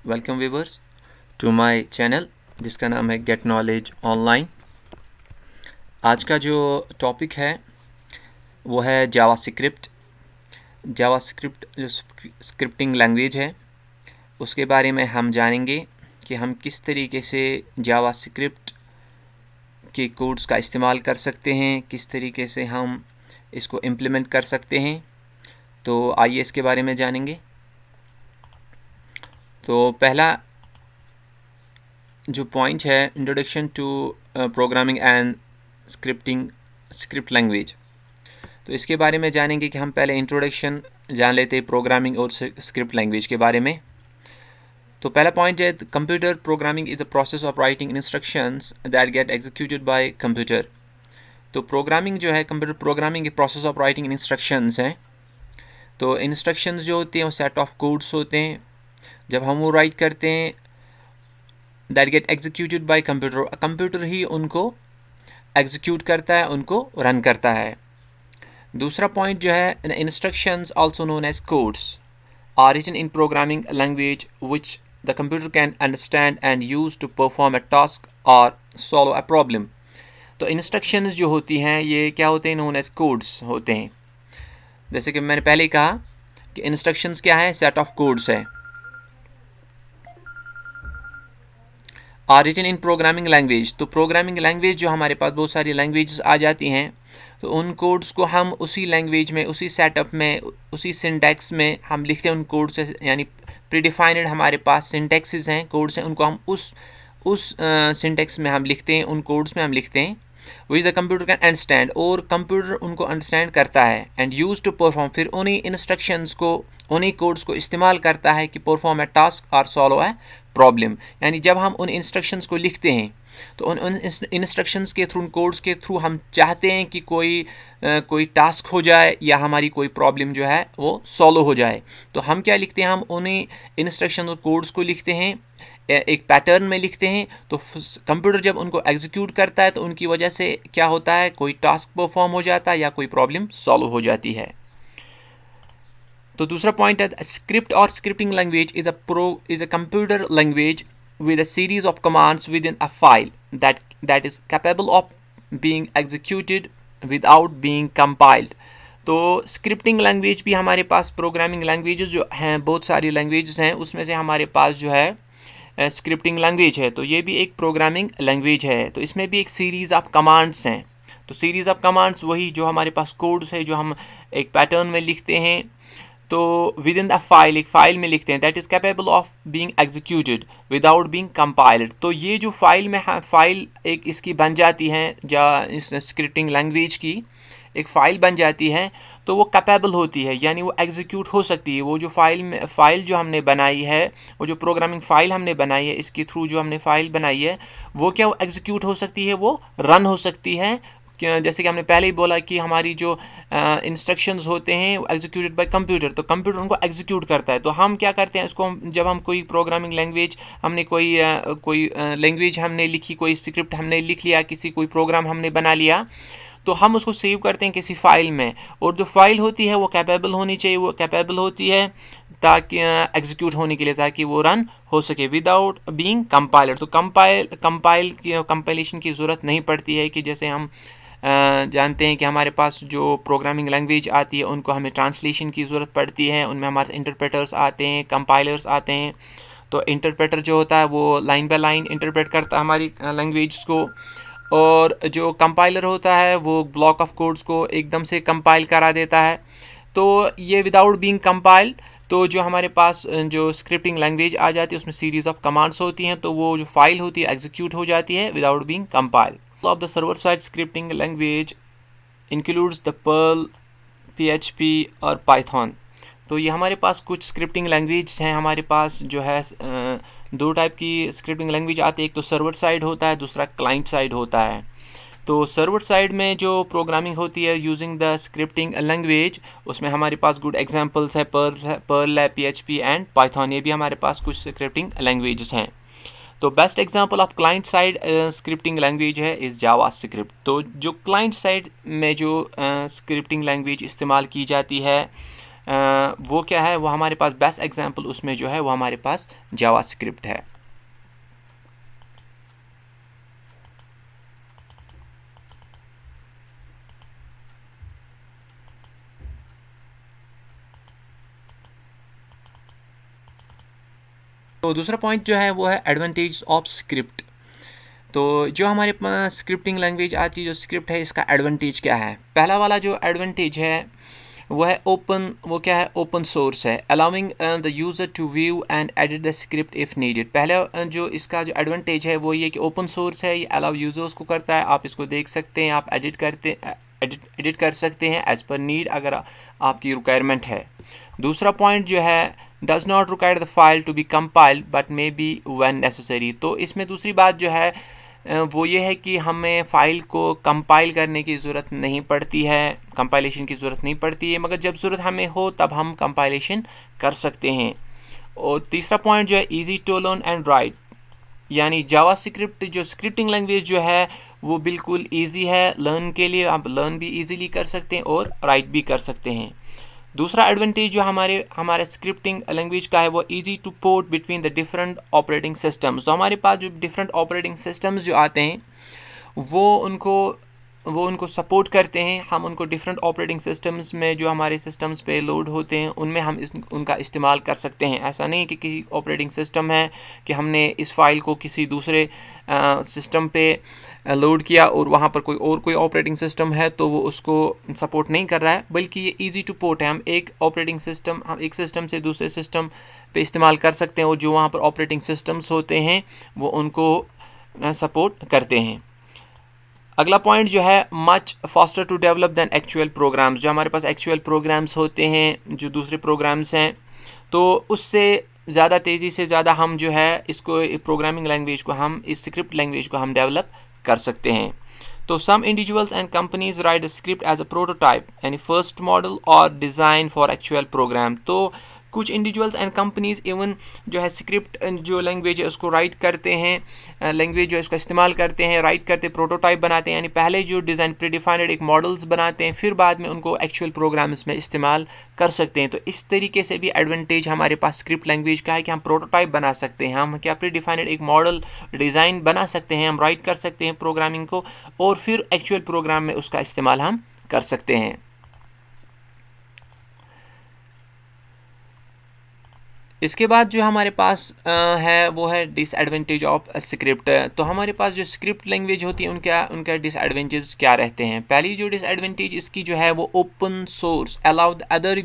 Welcome viewers to my channel जिसका नाम है गेट नॉलेज ऑनलाइन। आज का जो टॉपिक है वो है जावास्क्रिप्ट। जावास्क्रिप्ट जो स्क्रिप्टिंग लैंग्वेज है उसके बारे में हम जानेंगे कि हम किस तरीके से जावास्क्रिप्ट के कोड्स का इस्तेमाल कर सकते हैं, किस तरीके से हम इसको इम्प्लीमेंट कर सकते हैं। तो आइए इसके बारे में जानेंगे। तो पहला जो पॉइंट है introduction to programming and script language. तो इसके बारे में जानेंगे कि हम पहले इंट्रोडक्शन जान लेते हैं प्रोग्रामिंग और स्क्रिप्ट लैंग्वेज के बारे में। तो पहला पॉइंट है computer programming is a process of writing instructions that get executed by computer. तो प्रोग्रामिंग जो है कंप्यूटर प्रोग्रामिंग एक प्रोसेस ऑफ राइटिंग इंस्ट्रक्शंस हैं। तो इंस्ट्रक्शंस जो होते हैं वो सेट ऑफ कोड्स होते हैं। जब हम वो राइट करते हैं that get executed by computer, computer ही उनको एग्जीक्यूट करता है, उनको रन करता है। दूसरा पॉइंट जो है instructions also known as codes are written in programming language which the computer can understand and use to perform a task और सॉल्व अ प्रॉब्लम। तो इंस्ट्रक्शंस जो होती हैं ये क्या होते हैं, नोन एज कोड्स होते हैं। जैसे कि मैंने पहले कहा कि इंस्ट्रक्शंस क्या है, सेट ऑफ कोड्स है। Are written in programming language, तो प्रोग्रामिंग लैंग्वेज जो हमारे पास बहुत सारी लैंग्वेजेस आ जाती हैं तो उन कोड्स को हम उसी लैंग्वेज में, उसी सेटअप में, उसी सिंटैक्स में हम लिखते हैं उन कोड्स से, यानी प्रीडिफाइंड हमारे पास सिंटैक्सेस हैं, कोड्स हैं, उनको हम उस सिंटैक्स में हम लिखते हैं, उन कोड्स में हम लिखते हैं विच द कंप्यूटर कैन अंडरस्टैंड, और कंप्यूटर उनको अंडरस्टैंड करता है एंड यूज टू परफॉर्म, फिर उन्हीं इंस्ट्रक्शंस को, उन्हीं कोड्स को इस्तेमाल करता है कि परफॉर्म ए टास्क और सॉल्व ए प्रॉब्लम। यानी जब हम उन इंस्ट्रक्शंस को लिखते हैं तो उन इंस्ट्रक्शंस के थ्रू, उन कोड्स के थ्रू हम चाहते हैं कि कोई टास्क हो जाए या हमारी कोई प्रॉब्लम जो है वो सॉल्व हो जाए। तो हम क्या लिखते हैं, हम उन्हीं इंस्ट्रक्शन और कोड्स को लिखते हैं, एक पैटर्न में लिखते हैं। तो कंप्यूटर जब उनको एग्जीक्यूट करता है तो उनकी वजह से क्या होता है, कोई टास्क परफॉर्म हो जाता है या कोई प्रॉब्लम सॉल्व हो जाती है। तो दूसरा पॉइंट है स्क्रिप्ट और scripting language is a computer language with a series of commands within a file that is capable of being executed without being compiled। तो स्क्रिप्टिंग लैंग्वेज भी हमारे पास, प्रोग्रामिंग लैंग्वेजेस जो हैं, बहुत सारी लैंग्वेजेस हैं, उसमें से हमारे पास जो है स्क्रिप्टिंग लैंग्वेज है। तो ये भी एक प्रोग्रामिंग लैंग्वेज है। तो इसमें भी एक सीरीज़ ऑफ कमांड्स हैं। तो सीरीज़ ऑफ कमांड्स वही जो हमारे पास कोड्स है, जो हम एक पैटर्न में लिखते हैं। तो विद इन द फाइल, एक फाइल में लिखते हैं, that is capable of being executed without being compiled. तो ये जो फाइल में फाइल एक इसकी बन जाती है, या इस स्क्रिप्टिंग लैंग्वेज की एक फ़ाइल बन जाती है, तो वो कैपेबल होती है, यानी वो एग्जीक्यूट हो सकती है। वो जो फ़ाइल जो हमने बनाई है, वो जो प्रोग्रामिंग फ़ाइल हमने बनाई है, इसके थ्रू जो हमने फ़ाइल बनाई है वो क्या, वो एग्जीक्यूट हो सकती है, वो रन हो सकती है। जैसे कि हमने पहले ही बोला कि हमारी जो इंस्ट्रक्शंस होते हैं वो एग्जीक्यूटेड बाय कंप्यूटर, तो कंप्यूटर उनको एग्जीक्यूट करता है। तो हम क्या करते हैं, इसको जब हम कोई प्रोग्रामिंग लैंग्वेज, हमने कोई लैंग्वेज हमने लिखी, कोई स्क्रिप्ट हमने लिख लिया, किसी कोई प्रोग्राम हमने बना लिया, तो हम उसको सेव करते हैं किसी फाइल में। और जो फाइल होती है वो कैपेबल होनी चाहिए, वो कैपेबल होती है ताकि एग्जीक्यूट होने के लिए, ताकि वो रन हो सके विदाउट बीइंग कंपाइलर। तो कंपाइलेशन की ज़रूरत नहीं पड़ती है कि जैसे हम जानते हैं कि हमारे पास जो प्रोग्रामिंग लैंग्वेज आती है उनको हमें ट्रांसलेशन की ज़रूरत पड़ती है, उनमें हमारे इंटरप्रेटर्स आते हैं, कंपाइलर्स आते हैं। तो इंटरप्रेटर जो होता है वो लाइन बाय लाइन इंटरप्रेट करता है हमारी लैंग्वेज को, और जो कंपाइलर होता है वो ब्लॉक ऑफ कोड्स को एकदम से कंपाइल करा देता है। तो ये विदाउट बीइंग कंपाइल्ड, तो जो हमारे पास जो स्क्रिप्टिंग लैंग्वेज आ जाती है उसमें सीरीज़ ऑफ कमांड्स होती हैं, तो वो जो फाइल होती है एग्जीक्यूट हो जाती है without being compiled. of the server-side scripting language includes the Perl, PHP और Python। तो ये हमारे पास कुछ स्क्रिप्टिंग लैंग्वेज हैं। हमारे पास जो है दो टाइप की स्क्रिप्टिंग लैंग्वेज आती है, एक तो सर्वर साइड होता है, दूसरा क्लाइंट साइड होता है। तो सर्वर साइड में जो प्रोग्रामिंग होती है यूजिंग द स्क्रिप्टिंग लैंग्वेज, उसमें हमारे पास गुड एग्जांपल्स है पर्ल है, PHP एंड पाइथन। ये भी हमारे पास कुछ स्क्रिप्टिंग लैंग्वेजेस हैं। तो best example of client side scripting language है इस जावास्क्रिप्ट। तो जो क्लाइंट साइड में जो स्क्रिप्टिंग लैंग्वेज इस्तेमाल की जाती है वो क्या है, वो हमारे पास बेस्ट एग्जांपल उसमें जो है वो हमारे पास जावास्क्रिप्ट है। तो दूसरा पॉइंट जो है वो है एडवांटेज ऑफ स्क्रिप्ट। तो जो हमारे पास स्क्रिप्टिंग लैंग्वेज आती है, जो स्क्रिप्ट है, इसका एडवांटेज क्या है? पहला वाला जो एडवांटेज है वो है ओपन, वो क्या है, ओपन सोर्स है, allowing the user to view and edit the script if needed. पहले जो इसका जो एडवांटेज है वो ये कि ओपन सोर्स है, ये अलाउ यूज़र्स को करता है, आप इसको देख सकते हैं, आप एडिट कर सकते हैं एज़ पर नीड, अगर आपकी रिक्वायरमेंट है। दूसरा पॉइंट जो है, does not require the file to be compiled but may be when necessary. तो इसमें दूसरी बात जो है वो ये है कि हमें फ़ाइल को कंपाइल करने की ज़रूरत नहीं पड़ती है, कंपाइलेशन की ज़रूरत नहीं पड़ती है, मगर जब ज़रूरत हमें हो तब हम कंपाइलेशन कर सकते हैं। और तीसरा पॉइंट जो है, easy to learn and write, यानी जावास्क्रिप्ट जो स्क्रिप्टिंग लैंग्वेज जो है वो बिल्कुल इजी है लर्न के लिए, आप लर्न भी इजीली कर सकते हैं और राइट भी कर सकते हैं। दूसरा एडवांटेज जो हमारे स्क्रिप्टिंग लैंग्वेज का है वो easy two port between the different operating systems. तो हमारे पास जो डिफरेंट ऑपरेटिंग सिस्टम्स जो आते हैं वो उनको सपोर्ट करते हैं, हम उनको डिफरेंट ऑपरेटिंग सिस्टम्स में जो हमारे सिस्टम्स पे लोड होते हैं उनमें हम उनका इस्तेमाल कर सकते हैं। ऐसा नहीं कि किसी ऑपरेटिंग सिस्टम है कि हमने इस फाइल को किसी दूसरे सिस्टम पे लोड किया और वहाँ पर कोई ऑपरेटिंग सिस्टम है तो वो उसको सपोर्ट नहीं कर रहा है, बल्कि ये ईजी टू पोर्ट है। हम एक सिस्टम से दूसरे सिस्टम पे इस्तेमाल कर सकते हैं और जो वहाँ पर ऑपरेटिंग सिस्टम्स होते हैं वो उनको सपोर्ट करते हैं। अगला पॉइंट जो है, much faster to develop than actual programs. जो हमारे पास एक्चुअल प्रोग्राम्स होते हैं, जो दूसरे प्रोग्राम्स हैं, तो उससे ज़्यादा तेज़ी से ज़्यादा हम जो है इसको प्रोग्रामिंग लैंग्वेज को हम इस स्क्रिप्ट लैंग्वेज को हम डेवलप कर सकते हैं। तो some individuals and companies write the script as a prototype यानी फर्स्ट मॉडल और डिज़ाइन फॉर एक्चुअल प्रोग्राम। तो कुछ इंडिविजुअल्स एंड कंपनीज इवन जो है स्क्रिप्ट जो लैंग्वेज है उसको राइट करते हैं, लैंग्वेज जो है इसका इस्तेमाल करते हैं, राइट करते प्रोटोटाइप बनाते हैं, यानी पहले जो डिज़ाइन प्रीडिफाइंड एक मॉडल्स बनाते हैं, फिर बाद में उनको एक्चुअल प्रोग्राम्स में इस्तेमाल कर सकते हैं। तो इस तरीके से भी एडवांटेज हमारे पास स्क्रिप्ट लैंग्वेज का है कि हम प्रोटोटाइप बना सकते हैं, हम क्या प्रीडिफाइंड एक मॉडल डिज़ाइन बना सकते हैं, हम राइट कर सकते हैं प्रोग्रामिंग को और फिर एक्चुअल प्रोग्राम में उसका इस्तेमाल हम कर सकते हैं। इसके बाद जो हमारे पास है वो है डिसएडवांटेज ऑफ स्क्रिप्ट। तो हमारे पास जो स्क्रिप्ट लैंग्वेज होती है उनका डिसएडवांटेज क्या रहते हैं? पहली जो डिसएडवांटेज इसकी जो है वो open source allow the other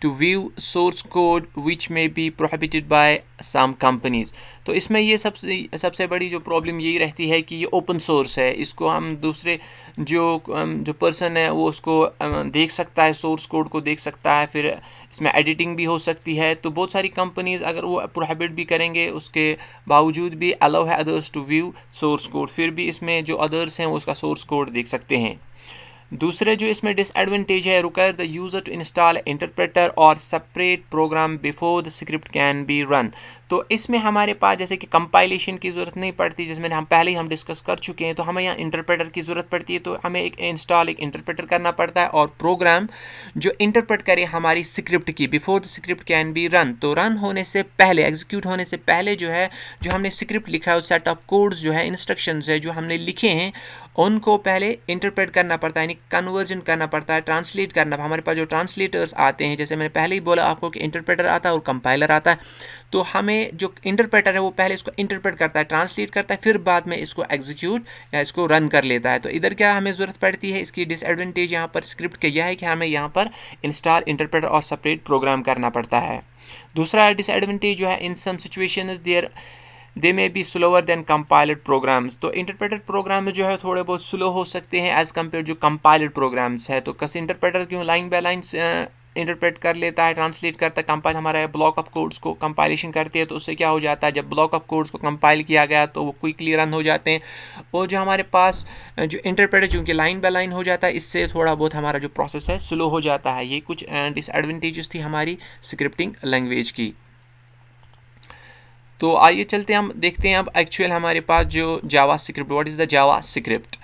to view source code which may be prohibited by some companies. तो इसमें ये सबसे बड़ी जो प्रॉब्लम यही रहती है कि ये ओपन सोर्स है, इसको हम दूसरे जो पर्सन है वो उसको देख सकता है, सोर्स कोड को देख सकता है, फिर इसमें एडिटिंग भी हो सकती है। तो बहुत सारी कंपनीज अगर वो प्रोहिबिट भी करेंगे उसके बावजूद भी अलाउ है others to view source code, फिर भी इसमें जो अदर्स हैं वो उसका सोर्स कोड देख सकते हैं। दूसरे जो इसमें डिसएडवांटेज है, require the user to install interpreter और separate program before the script can be run. तो इसमें हमारे पास जैसे कि कंपाइलेशन की ज़रूरत नहीं पड़ती, जिसमें हम पहले ही हम डिस्कस कर चुके हैं, तो हमें यहाँ इंटरप्रेटर की ज़रूरत पड़ती है, तो हमें एक इंटरप्रेटर करना पड़ता है और प्रोग्राम जो इंटरप्रेट करे हमारी स्क्रिप्ट की before the script can be run. तो रन होने से पहले, एग्जीक्यूट होने से पहले जो है जो हमने स्क्रिप्ट लिखा है, सेट ऑफ कोड्स जो है, इंस्ट्रक्शंस है जो हमने लिखे हैं, उनको पहले इंटरप्रेट करना पड़ता है, यानी कन्वर्जन करना पड़ता है, ट्रांसलेट करना। हमारे पास जो ट्रांसलेटर्स आते हैं, जैसे मैंने पहले ही बोला आपको कि इंटरप्रेटर आता है और कंपाइलर आता है, तो हमें जो इंटरप्रेटर है वो पहले इसको इंटरप्रेट करता है, ट्रांसलेट करता है, फिर बाद में इसको एग्जीक्यूट या इसको रन कर लेता है। तो इधर क्या हमें ज़रूरत पड़ती है, इसकी डिसएडवांटेज यहाँ पर स्क्रिप्ट का यह है कि हमें यहाँ पर इंस्टॉल इंटरप्रेटर और सेपरेट प्रोग्राम करना पड़ता है। दूसरा डिसएडवांटेज जो है, in some situations there they may be slower than compiled programs. तो इंटरप्रेटेड प्रोग्राम जो है थोड़े बहुत स्लो हो सकते हैं एज़ कम्पेयर जो कंपाइल्ड प्रोग्राम्स है। तो कसी इंटरप्रेटर क्यों लाइन बाय लाइन इंटरप्रेट कर लेता है, ट्रांसलेट करता है, कंपाइल हमारा ब्लॉक ऑफ कोड्स को कंपाइलेशन करती है, तो उससे क्या हो जाता है, जब ब्लॉक ऑफ कोड्स को कंपाइल किया गया तो वो क्विकली रन हो जाते हैं। और जो हमारे पास जो इंटरप्रेटर चूँकि लाइन बाय लाइन हो जाता है, इससे थोड़ा बहुत हमारा जो प्रोसेस है स्लो हो जाता है। ये कुछ डिसएडवांटेजेस थी हमारी स्क्रिप्टिंग लैंग्वेज की। तो आइए चलते हैं, हम देखते हैं अब एक्चुअल हमारे पास जो JavaScript, what is the JavaScript.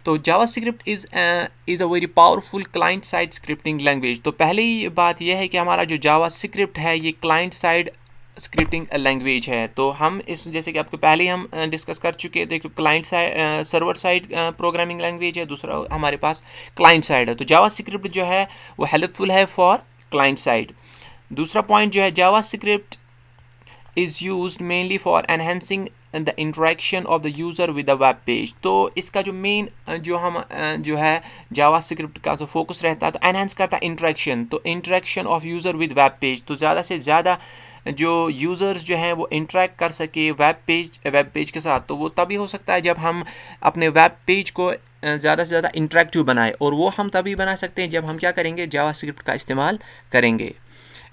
तो JavaScript is a very powerful client side scripting language. तो पहले ही बात यह है कि हमारा जो जावास्क्रिप्ट है ये क्लाइंट साइड स्क्रिप्टिंग लैंग्वेज है। तो हम इस जैसे कि आपको पहले ही हम डिस्कस कर चुके हैं, तो client side server side programming language है, दूसरा हमारे पास क्लाइंट साइड है। तो जावास्क्रिप्ट जो है वो हेल्पफुल है फॉर क्लाइंट साइड। दूसरा पॉइंट जो है, JavaScript is used mainly for enhancing the interaction of the user with the web page। तो इसका जो मेन जो है जावास्क्रिप्ट का जो फोकस रहता है, तो एनहेंस करता है इंटरेक्शन, तो interaction of user with web page, तो ज़्यादा से ज़्यादा जो यूज़र्स जो हैं वो इंटरेक्ट कर सके वेब पेज के साथ। तो वो तभी हो सकता है जब हम अपने वेब पेज को ज़्यादा से ज़्यादा इंटरेक्टिव बनाए, और वो हम तभी बना सकते हैं जब हम क्या करेंगे, जावास्क्रिप्ट का इस्तेमाल करेंगे।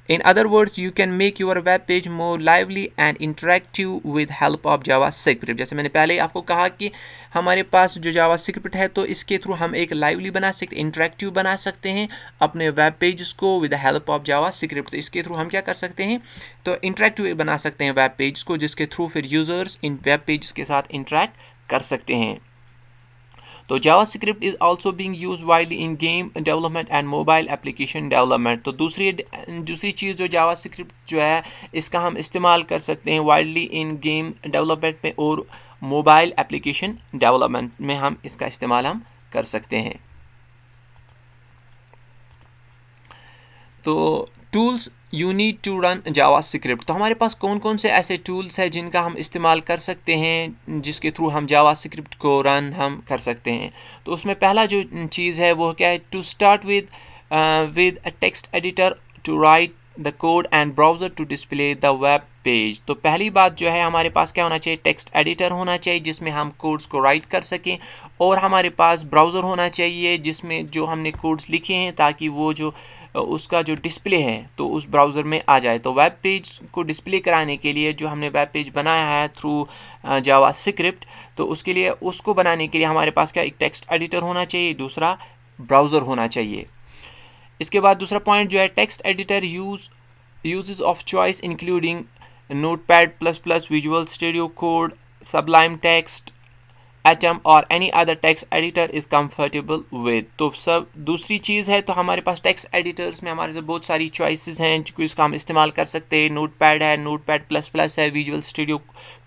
In other words, you can make your web page more lively and interactive with help of JavaScript। जैसे मैंने पहले आपको कहा कि हमारे पास जो JavaScript है, तो इसके थ्रू हम एक लाइवली बना सकते, इंटरेक्टिव बना सकते हैं अपने वेब पेजेस को with the help of JavaScript। तो इसके थ्रू हम क्या कर सकते हैं, तो इंटरेक्टिव बना सकते हैं वेब पेज को, जिसके थ्रू फिर यूज़र्स इन वेब पेज के साथ इंटरेक्ट कर सकते हैं। तो JavaScript is also being used widely in game development and mobile application development. तो दूसरी चीज़ जो जावास्क्रिप्ट जो है, इसका हम इस्तेमाल कर सकते हैं वाइडली इन गेम डेवलपमेंट में और मोबाइल एप्लीकेशन डेवलपमेंट में हम इसका इस्तेमाल हम कर सकते हैं। तो tools you need to run JavaScript. तो हमारे पास कौन कौन से ऐसे टूल्स हैं जिनका हम इस्तेमाल कर सकते हैं, जिसके थ्रू हम जावास्क्रिप्ट को रन हम कर सकते हैं। तो उसमें पहला जो चीज़ है वो क्या है, to start with a text editor to write the code and browser to display the web page. तो पहली बात जो है, हमारे पास क्या होना चाहिए, टेक्स्ट एडिटर होना चाहिए जिसमें हम कोड्स को राइट कर सकें, और हमारे पास ब्राउज़र होना चाहिए जिसमें जो हमने कोड्स लिखे हैं, ताकि वो जो उसका जो डिस्प्ले है तो उस ब्राउज़र में आ जाए। तो वेब पेज को डिस्प्ले कराने के लिए जो हमने वेब पेज बनाया है थ्रू जावास्क्रिप्ट, तो उसके लिए उसको बनाने के लिए हमारे पास क्या, एक टेक्स्ट एडिटर होना चाहिए, दूसरा ब्राउज़र होना चाहिए। इसके बाद दूसरा पॉइंट जो है, text editor uses of choice including Notepad++, Visual Studio Code, Sublime Text, Atom और any other text editor is comfortable with. तो सब दूसरी चीज़ है, तो हमारे पास टेक्स्ट एडिटर्स में हमारे बहुत सारी चॉइसेस हैं जिसका हम इस्तेमाल कर सकते हैं। नोटपैड है, Notepad++ है, विजुअल स्टूडियो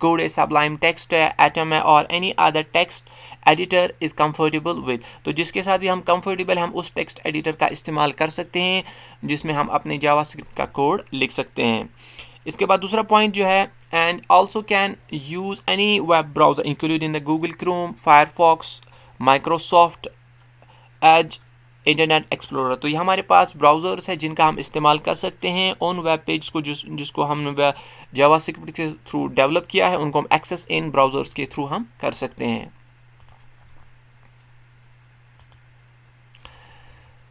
कोड है, सबलाइम टेक्स्ट है, एटम है, और any other text editor is comfortable with. तो जिसके साथ भी हम कंफर्टेबल, हम उस टेक्स्ट एडिटर का इस्तेमाल कर सकते हैं जिसमें हम अपने जावास्क्रिप्ट का कोड लिख सकते हैं। इसके बाद दूसरा पॉइंट जो है, and also can use any web browser including the Google Chrome, Firefox, Microsoft Edge, internet explorer. तो ये हमारे पास ब्राउज़र्स है जिनका हम इस्तेमाल कर सकते हैं उन वेब पेज को जिसको हम जावास्क्रिप्ट के थ्रू डेवलप किया है, उनको हम एक्सेस इन ब्राउज़र्स के थ्रू हम कर सकते हैं।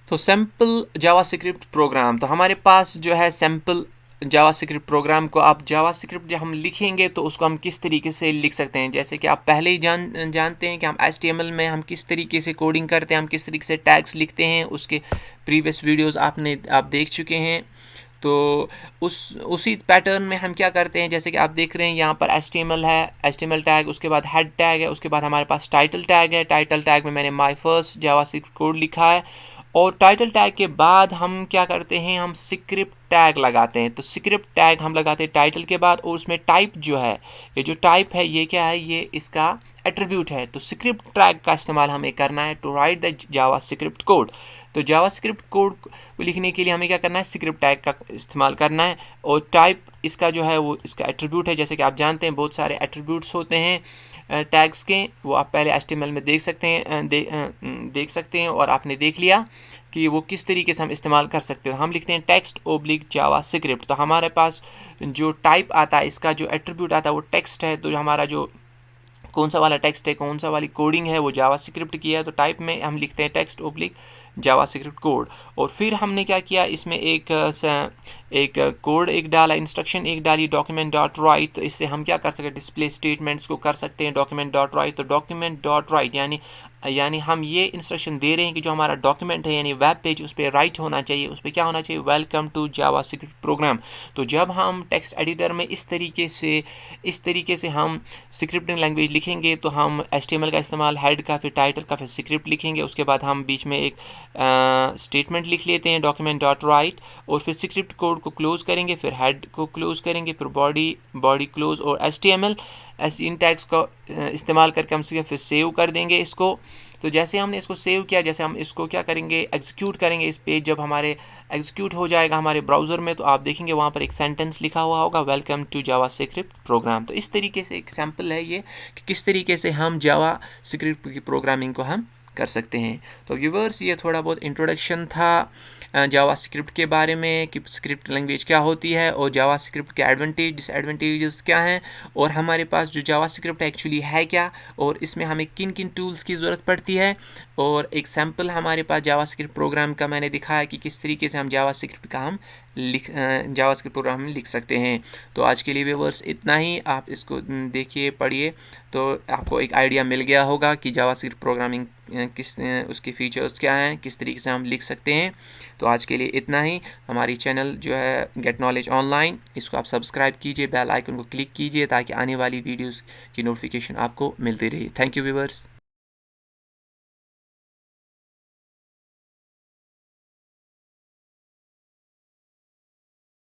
तो सिंपल जावास्क्रिप्ट प्रोग्राम, तो हमारे पास जो है सिंपल जावास्क्रिप्ट प्रोग्राम को, आप जावास्क्रिप्ट जब हम लिखेंगे तो उसको हम किस तरीके से लिख सकते हैं। जैसे कि आप पहले ही जानते हैं कि हम HTML में हम किस तरीके से कोडिंग करते हैं, हम किस तरीके से टैग्स लिखते हैं, उसके प्रीवियस वीडियोस आप देख चुके हैं। तो उसी पैटर्न में हम क्या करते हैं, जैसे कि आप देख रहे हैं यहाँ पर HTML है, HTML टैग, उसके बाद हेड टैग है, उसके बाद हमारे पास टाइटल टैग है। टाइटल टैग में मैंने माय फर्स्ट जावास्क्रिप्ट कोड लिखा है, और टाइटल टैग के बाद हम क्या करते हैं, हम स्क्रिप्ट टैग लगाते हैं। तो स्क्रिप्ट टैग हम लगाते हैं टाइटल के बाद, और उसमें टाइप जो है, ये जो टाइप है ये क्या है, ये इसका एट्रीब्यूट है। तो स्क्रिप्ट टैग का इस्तेमाल हमें करना है to write the JavaScript code. तो जावास्क्रिप्ट कोड को लिखने के लिए हमें क्या करना है, स्क्रिप्ट टैग का इस्तेमाल करना है, और टाइप इसका जो है वो इसका एट्रीब्यूट है। जैसे कि आप जानते हैं बहुत सारे एट्रीब्यूट्स होते हैं टैग्स के, वो आप पहले HTML में देख सकते हैं और आपने देख लिया कि वो किस तरीके से हम इस्तेमाल कर सकते हैं। हम लिखते हैं टेक्स्ट ओब्लिक जावास्क्रिप्ट। तो हमारे पास जो टाइप आता है, इसका जो एट्रीब्यूट आता है वो टेक्स्ट है। तो हमारा जो कौन सा वाला टेक्स्ट है, कौन सा वाली कोडिंग है, वो जावास्क्रिप्ट की है। तो टाइप में हम लिखते हैं टेक्स्ट ओब्लिक जावास्क्रिप्ट कोड। और फिर हमने क्या किया, इसमें एक कोड एक डाला, इंस्ट्रक्शन एक डाली, डॉक्यूमेंट डॉट राइट। तो इससे हम क्या कर सकते हैं, डिस्प्ले स्टेटमेंट्स को कर सकते हैं डॉक्यूमेंट डॉट राइट। तो डॉक्यूमेंट डॉट राइट यानी यानी हम ये इंस्ट्रक्शन दे रहे हैं कि जो हमारा डॉक्यूमेंट है यानी वेब पेज उस पर राइट होना चाहिए, उस पर क्या होना चाहिए, वेलकम टू जावास्क्रिप्ट प्रोग्राम। तो जब हम टेक्स्ट एडिटर में इस तरीके से हम स्क्रिप्टिंग लैंग्वेज लिखेंगे तो हम HTML का इस्तेमाल, हेड का, फिर टाइटल का, फिर स्क्रिप्ट लिखेंगे, उसके बाद हम बीच में एक स्टेटमेंट लिख लेते हैं डॉक्यूमेंट डॉट राइट, और फिर स्क्रिप्ट कोड को क्लोज करेंगे, फिर हेड को क्लोज करेंगे, फिर बॉडी क्लोज, और HTML इन टैग्स का इस्तेमाल करके हम फिर सेव कर देंगे इसको। तो जैसे हमने इसको सेव किया, जैसे हम इसको क्या करेंगे, एग्जीक्यूट करेंगे इस पेज, जब हमारे एग्जीक्यूट हो जाएगा हमारे ब्राउज़र में तो आप देखेंगे वहाँ पर एक सेंटेंस लिखा हुआ होगा, वेलकम टू जावास्क्रिप्ट प्रोग्राम। तो इस तरीके से एक सैम्पल है ये कि किस तरीके से हम जावास्क्रिप्ट की प्रोग्रामिंग को हम कर सकते हैं। तो व्यूवर्स, ये थोड़ा बहुत इंट्रोडक्शन था जावास्क्रिप्ट के बारे में कि स्क्रिप्ट लैंग्वेज क्या होती है और जावास्क्रिप्ट के एडवांटेज डिसएडवांटेजेस क्या हैं, और हमारे पास जो जावास्क्रिप्ट एक्चुअली है क्या, और इसमें हमें किन किन टूल्स की ज़रूरत पड़ती है, और एक सैम्पल हमारे पास जावास्क्रिप्ट प्रोग्राम का मैंने दिखाया कि किस तरीके से हम जावास्क्रिप्ट प्रोग्राम लिख सकते हैं। तो आज के लिए व्यूअर्स इतना ही, आप इसको देखिए, पढ़िए, तो आपको एक आइडिया मिल गया होगा कि जावास्क्रिप्ट प्रोग्रामिंग उसके फीचर्स क्या हैं, किस तरीके से हम लिख सकते हैं। तो आज के लिए इतना ही। हमारी चैनल जो है गेट नॉलेज ऑनलाइन, इसको आप सब्सक्राइब कीजिए, बेल आइकन को क्लिक कीजिए ताकि आने वाली वीडियोस की नोटिफिकेशन आपको मिलती रहे। Thank you viewers.